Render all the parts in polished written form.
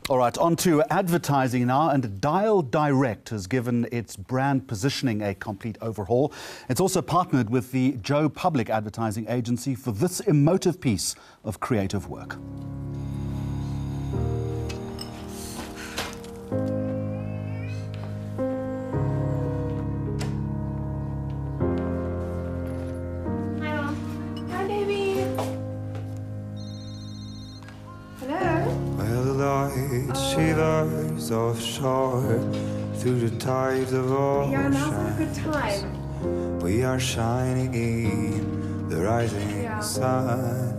All right, on to advertising now, and Dialdirect has given its brand positioning a complete overhaul. It's also partnered with the Joe Public advertising agency for this emotive piece of creative work. Hi, baby. Hello. Well, the light shivers offshore through the tides of ocean. Yeah, now's a good time. We are shining in the rising sun.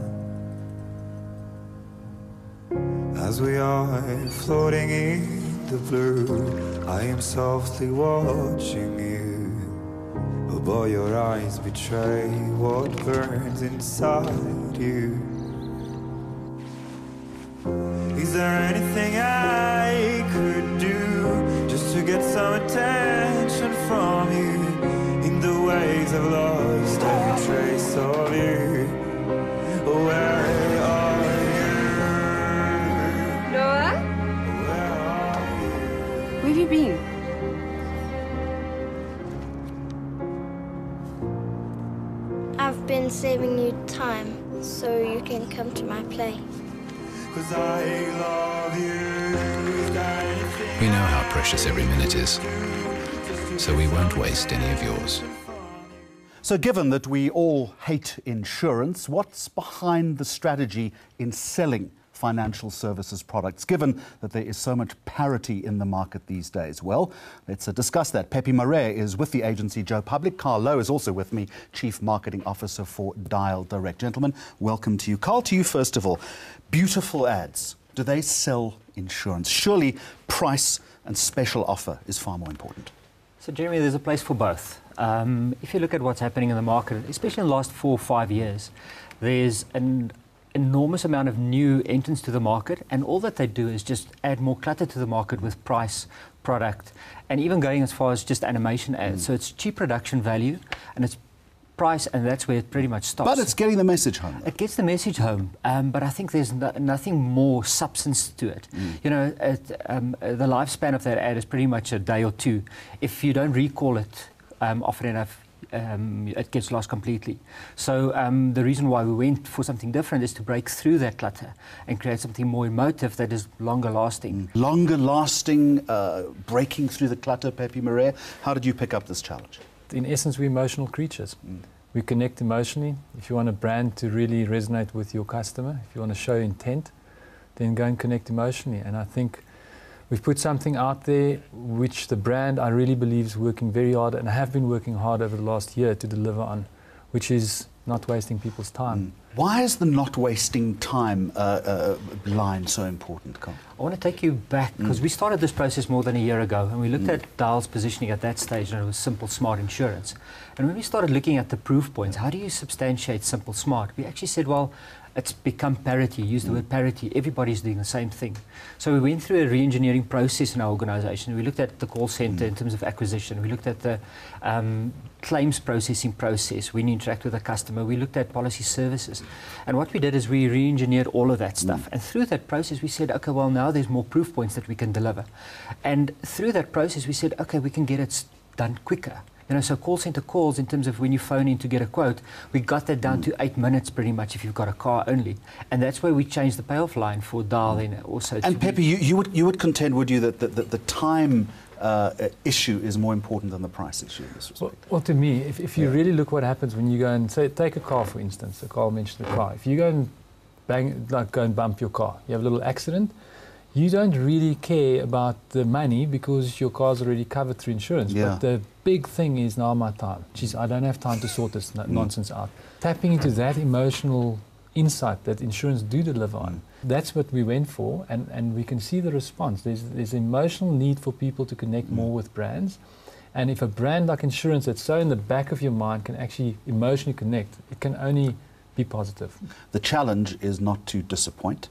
As we are floating in the blue, I am softly watching you. Oh boy, your eyes betray what burns inside you. Is there anything I could do just to get some attention from you? In the ways I've lost every trace of you. Where are you? Noah? Where are you? Where have you been? I've been saving you time so you can come to my play. 'Cause I love you. Is there anything We know how precious every minute is, so we won't waste any of yours. So given that we all hate insurance, what's behind the strategy in selling financial services products, given that there is so much parity in the market these days? Well, let's discuss that. Pepe Marais is with the agency Joe Public. Carl Lowe is also with me, Chief Marketing Officer for Dialdirect. Gentlemen, welcome to you. Carl, to you first of all. Beautiful ads. Do they sell insurance? Surely price and special offer is far more important. So, Jeremy, there's a place for both. If you look at what's happening in the market, especially in the last 4 or 5 years, there's an enormous amount of new entrants to the market, and all that they do is just add more clutter to the market with price, product, and even going as far as just animation ads. So it's cheap production value, and it's price, and that's where it pretty much stops. But it's getting the message home. It gets the message home, but I think there's nothing more substance to it. You know, the lifespan of that ad is pretty much a day or two. If you don't recall it often enough, it gets lost completely. So the reason why we went for something different is to break through that clutter and create something more emotive that is longer lasting. Longer lasting, breaking through the clutter, Pepe Marais. How did you pick up this challenge? In essence, we're emotional creatures. We connect emotionally. If you want a brand to really resonate with your customer, if you want to show intent, then go and connect emotionally. And I think we've put something out there which the brand, I really believe, is working very hard, and have been working hard over the last year to deliver on, which is not wasting people's time. Why is the not wasting time line so important, Carl? I want to take you back, because we started this process more than a year ago, and we looked at Dial's positioning at that stage, and it was simple, smart insurance. And when we started looking at the proof points, how do you substantiate simple, smart? We actually said, well, it's become parity. Use the word parity. Everybody's doing the same thing. So we went through a re-engineering process in our organisation. We looked at the call centre in terms of acquisition. We looked at the claims processing process when you interact with a customer. We looked at policy services. And what we did is we re-engineered all of that stuff. And through that process, we said, okay, well, now there's more proof points that we can deliver. And through that process, we said, okay, we can get it done quicker. You know, so call centre calls, in terms of when you phone in to get a quote, we got that down to 8 minutes pretty much if you've got a car only. And that's where we changed the payoff line for Dial then also. And Pepe, you would contend, would you, that the time issue is more important than the price issue in this respect? Well, to me, if you really look what happens when you go and say, take a car for instance, so Carl mentioned the car. If you go and go and bump your car, you have a little accident, you don't really care about the money because your car's already covered through insurance. Yeah. But the big thing is now my time. Jeez, I don't have time to sort this nonsense out. Tapping into that emotional insight that insurance do deliver on, that's what we went for, and we can see the response. There's emotional need for people to connect more with brands. And if a brand like insurance that's so in the back of your mind can actually emotionally connect, it can only be positive. The challenge is not to disappoint.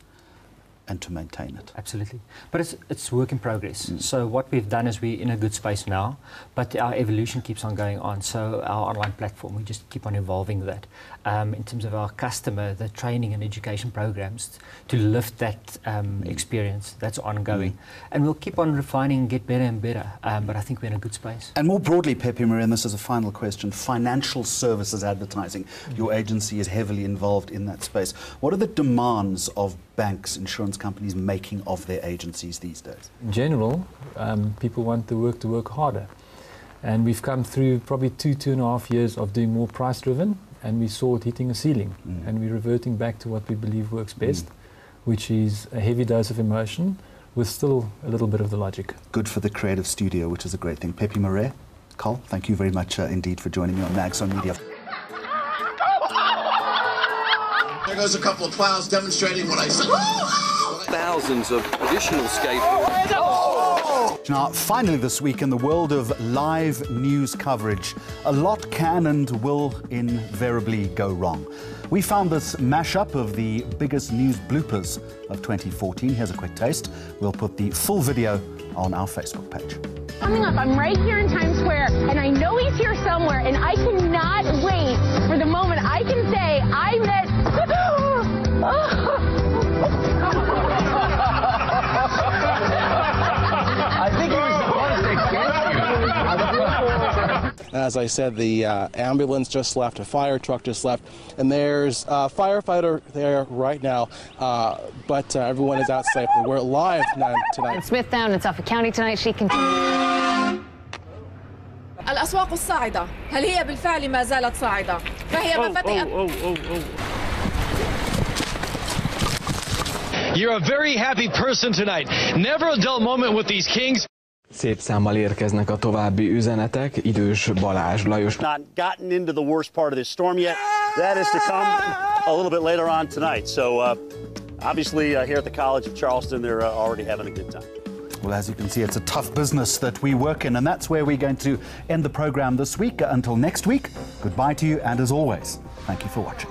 and to maintain it. Absolutely. But it's work in progress. So what we've done is we're in a good space now, but our evolution keeps on going on. So our online platform, we just keep on evolving that. In terms of our customer, the training and education programs to lift that experience, that's ongoing. And we'll keep on refining and get better and better. But I think we're in a good space. And more broadly, Pepe Marie, and this is a final question, financial services advertising. Your agency is heavily involved in that space. What are the demands of banks, insurance companies making of their agencies these days? In general, people want the work to work harder. And we've come through probably 2.5 years of doing more price-driven, and we saw it hitting a ceiling. And we're reverting back to what we believe works best, which is a heavy dose of emotion with still a little bit of the logic. Good for the creative studio, which is a great thing. Pepe Marie, Carl, thank you very much indeed for joining me on Magzone Media. There goes a couple of plows demonstrating what I said. Thousands of additional skateboards. Now, finally this week in the world of live news coverage, a lot can and will invariably go wrong. We found this mashup of the biggest news bloopers of 2014. Here's a quick taste. We'll put the full video on our Facebook page. Coming up, I'm right here in Times Square, and I know he's here somewhere, and I cannot wait for the moment I can say I met... I think he was supposed to get you. As I said, the ambulance just left, a fire truck just left, and there's a firefighter there right now, but everyone is out safely. We're live tonight. In Smithtown in Suffolk County tonight, she continues. الأسواق الصاعدة هل هي بالفعل ما زالت صاعدة فهي مفاتيح You're a very happy person tonight. Never a dull moment with these kings. Szép számmal érkeznek a további üzenetek. Idős Balázs Lajos. Not gotten into the worst part of this storm yet. That is to come a little bit later on tonight. So obviously here at the College of Charleston, they're already having a good time. Well, as you can see, it's a tough business that we work in, and that's where we're going to end the program this week. Until next week, goodbye to you, and as always, thank you for watching.